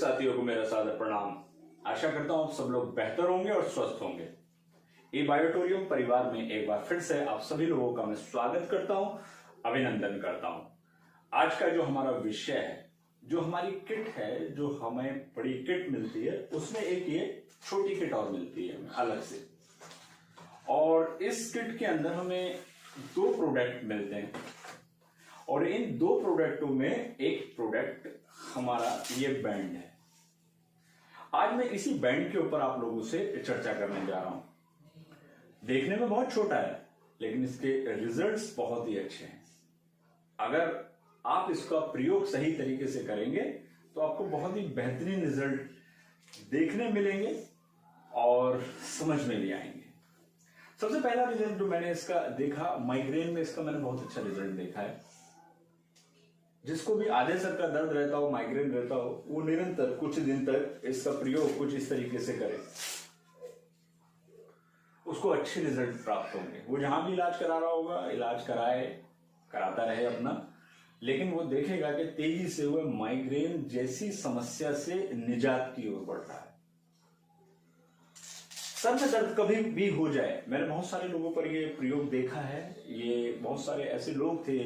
साथियों को मेरा सादर प्रणाम। आशा करता हूं आप सब लोग बेहतर होंगे और स्वस्थ होंगे। ए बायोटोरियम परिवार में एक बार फिर से आप सभी लोगों का मैं स्वागत करता हूं, अभिनंदन करता हूं। आज का जो हमारा विषय है, जो हमारी किट है, जो हमें बड़ी किट मिलती है, उसमें एक ये छोटी किट और मिलती है हमें अलग से। और इस किट के अंदर हमें 2 प्रोडक्ट मिलते हैं और इन 2 प्रोडक्टों में एक प्रोडक्ट हमारा ये बैंड है। आज मैं इसी बैंड के ऊपर आप लोगों से चर्चा करने जा रहा हूं। देखने में बहुत छोटा है लेकिन इसके रिजल्ट्स बहुत ही अच्छे हैं। अगर आप इसका प्रयोग सही तरीके से करेंगे तो आपको बहुत ही बेहतरीन रिजल्ट देखने मिलेंगे और समझ में भी आएंगे। सबसे पहला रिजल्ट जो मैंने इसका देखा, माइग्रेन में इसका मैंने बहुत अच्छा रिजल्ट देखा है। जिसको भी आधे सर का दर्द रहता हो, माइग्रेन रहता हो, वो निरंतर कुछ दिन तक इसका प्रयोग कुछ इस तरीके से करे, उसको अच्छे रिजल्ट प्राप्त होंगे। वो जहां भी इलाज करा रहा होगा, इलाज कराता रहे अपना, लेकिन वो देखेगा कि तेजी से वह माइग्रेन जैसी समस्या से निजात की ओर बढ़ रहा है। सर में दर्द कभी भी हो जाए, मैंने बहुत सारे लोगों पर ये प्रयोग देखा है। ये बहुत सारे ऐसे लोग थे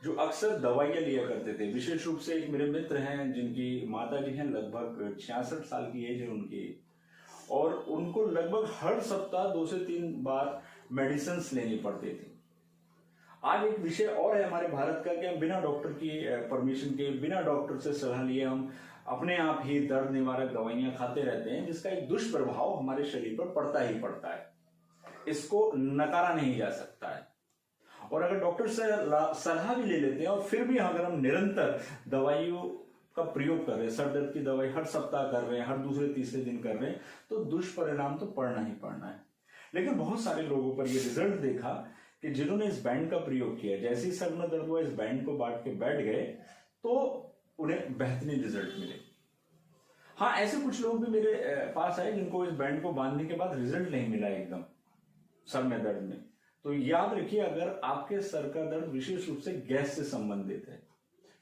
जो अक्सर दवाइयां लिया करते थे। विशेष रूप से एक मेरे मित्र हैं जिनकी माता जी हैं, लगभग 66 साल की एज है उनकी, और उनको लगभग हर सप्ताह 2 से 3 बार मेडिसिन लेनी पड़ती थी। आज एक विषय और है हमारे भारत का कि हम बिना डॉक्टर की परमिशन के, बिना डॉक्टर से सलाह लिए हम अपने आप ही दर्द निवारक दवाइयां खाते रहते हैं, जिसका एक दुष्प्रभाव हमारे शरीर पर पड़ता ही पड़ता है। इसको नकारा नहीं जा सकता है। और अगर डॉक्टर से सलाह भी ले लेते हैं और फिर भी अगर हम निरंतर दवाइयों का प्रयोग कर रहे हैं, सर दर्द की दवाई हर सप्ताह कर रहे हैं, हर दूसरे तीसरे दिन कर रहे हैं, तो दुष्परिणाम तो पड़ना ही पड़ना है। लेकिन बहुत सारे लोगों पर यह रिजल्ट देखा कि जिन्होंने इस बैंड का प्रयोग किया, जैसे ही सर में दर्द हुआ, इस बैंड को बांट के बैठ गए तो उन्हें बेहतरीन रिजल्ट मिले। हाँ, ऐसे कुछ लोग भी मेरे पास आए जिनको इस बैंड को बांधने के बाद रिजल्ट नहीं मिला एकदम सर में दर्द में। तो याद रखिए, अगर आपके सर का दर्द विशेष रूप से गैस से संबंधित है,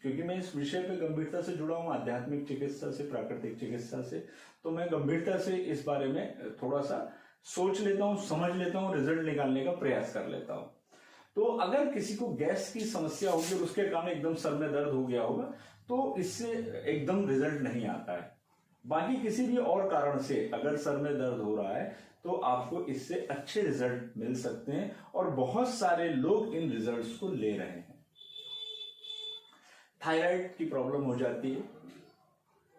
क्योंकि मैं इस विषय पे गंभीरता से जुड़ा हूं, आध्यात्मिक चिकित्सा से, प्राकृतिक चिकित्सा से, तो मैं गंभीरता से इस बारे में थोड़ा सा सोच लेता हूं, समझ लेता हूं, रिजल्ट निकालने का प्रयास कर लेता हूं। तो अगर किसी को गैस की समस्या होगी और उसके कारण एकदम सर में दर्द हो गया होगा, तो इससे एकदम रिजल्ट नहीं आता है। बाकी किसी भी और कारण से अगर सर में दर्द हो रहा है तो आपको इससे अच्छे रिजल्ट मिल सकते हैं और बहुत सारे लोग इन रिजल्ट्स को ले रहे हैं। थायराइड की प्रॉब्लम हो जाती है।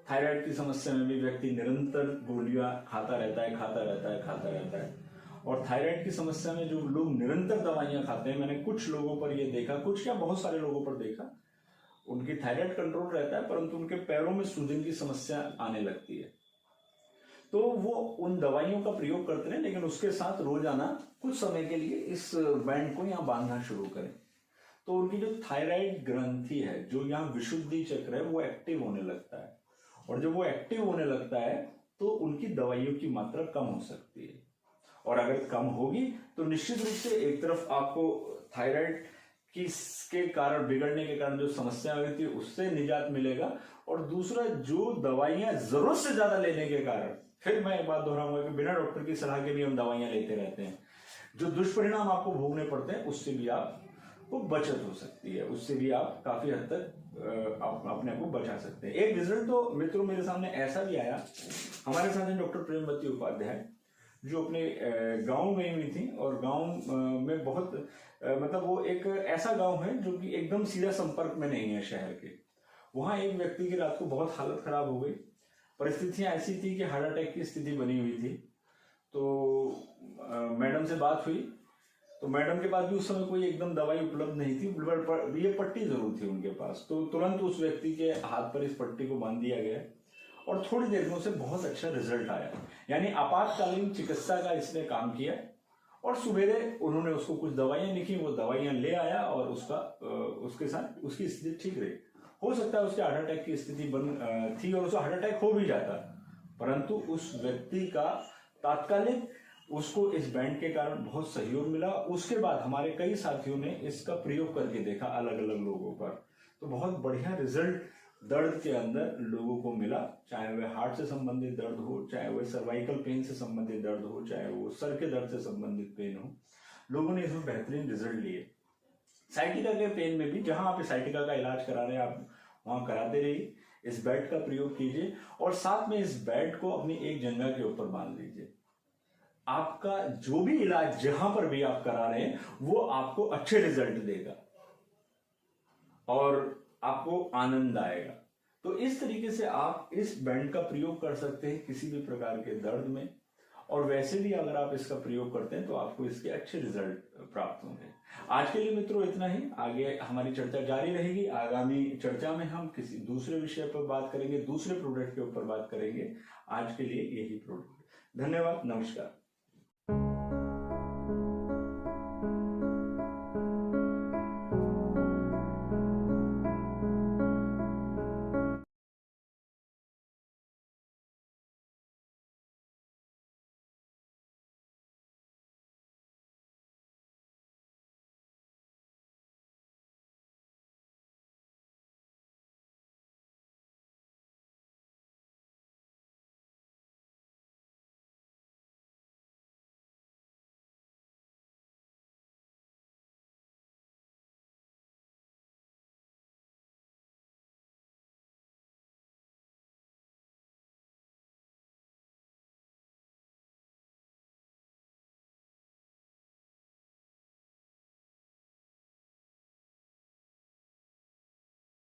थायराइड की समस्या में भी व्यक्ति निरंतर गोलियां खाता रहता है। और थायराइड की समस्या में जो लोग निरंतर दवाइयां खाते हैं, मैंने कुछ लोगों पर यह देखा, कुछ क्या बहुत सारे लोगों पर देखा, उनकी थायराइड कंट्रोल रहता है परंतु उनके पैरों में सूजन की समस्या आने लगती है। तो वो उन दवाइयों का प्रयोग करते हैं, लेकिन उसके साथ रोजाना कुछ समय के लिए इस बैंड को यहाँ बांधना शुरू करें, तो उनकी जो थायराइड ग्रंथि है, जो यहाँ विशुद्धि चक्र है, वो एक्टिव होने लगता है। और जब वो एक्टिव होने लगता है तो उनकी दवाइयों की मात्रा कम हो सकती है। और अगर कम होगी तो निश्चित रूप से एक तरफ आपको थायराइड के कारण, बिगड़ने के कारण जो समस्या हुई थी उससे निजात मिलेगा, और दूसरा जो दवाइयां जरूरत से ज्यादा लेने के कारण, फिर मैं एक बात दोहराऊंगा कि बिना डॉक्टर की सलाह के भी हम दवाइयां लेते रहते हैं, जो दुष्परिणाम आपको भोगने पड़ते हैं उससे भी आपको बचत हो सकती है, उससे भी आप काफी हद तक अपने को बचा सकते हैं। एक रिजल्ट तो मित्रों मेरे सामने ऐसा भी आया, हमारे साथ डॉक्टर प्रेमवती उपाध्याय, जो अपने गांव में हुई थी, और गांव में बहुत मतलब वो एक ऐसा गांव है जो कि एकदम सीधा संपर्क में नहीं है शहर के। वहां एक व्यक्ति की रात को बहुत हालत खराब हो गई, परिस्थितियां ऐसी थी कि हार्ट अटैक की स्थिति बनी हुई थी। तो मैडम से बात हुई, तो मैडम के पास भी उस समय कोई एकदम दवाई उपलब्ध नहीं थी, ये पट्टी जरूर थी उनके पास। तो तुरंत उस व्यक्ति के हाथ पर इस पट्टी को बांध दिया गया और थोड़ी देर में उसे बहुत अच्छा रिजल्ट आया। यानी आपातकालीन चिकित्सा का इसने काम किया, और सुबेरे उन्होंने उसको कुछ दवाइयां लिखी, वो दवाइयां ले आया और उसके साथ उसकी स्थिति ठीक रही। हो सकता है उसके हार्ट अटैक की स्थिति थी और उसको हार्ट अटैक हो भी जाता, परंतु उस व्यक्ति का तात्कालिक उसको इस बैंड के कारण बहुत सहयोग मिला। उसके बाद हमारे कई साथियों ने इसका प्रयोग करके देखा अलग अलग लोगों पर, तो बहुत बढ़िया रिजल्ट दर्द के अंदर लोगों को मिला, चाहे वह हार्ट से संबंधित दर्द हो, चाहे वह सर्वाइकल पेन से संबंधित दर्द हो, चाहे वो सर के दर्द से संबंधित पेन हो, लोगों ने इसमें बेहतरीन रिजल्ट लिए। साइटिका के पेन में भी जहां आप साइटिका का इलाज करा रहे हैं, आप वहां कराते रहिए, इस बेड का प्रयोग कीजिए और साथ में इस बेड को अपनी एक जंघा के ऊपर बांध लीजिए। आपका जो भी इलाज जहां पर भी आप करा रहे हैं वो आपको अच्छे रिजल्ट देगा और आपको आनंद आएगा। तो इस तरीके से आप इस बैंड का प्रयोग कर सकते हैं किसी भी प्रकार के दर्द में, और वैसे भी अगर आप इसका प्रयोग करते हैं तो आपको इसके अच्छे रिजल्ट प्राप्त होंगे। आज के लिए मित्रों इतना ही, आगे हमारी चर्चा जारी रहेगी। आगामी चर्चा में हम किसी दूसरे विषय पर बात करेंगे, दूसरे प्रोडक्ट के ऊपर बात करेंगे। आज के लिए यही प्रोडक्ट। धन्यवाद, नमस्कार।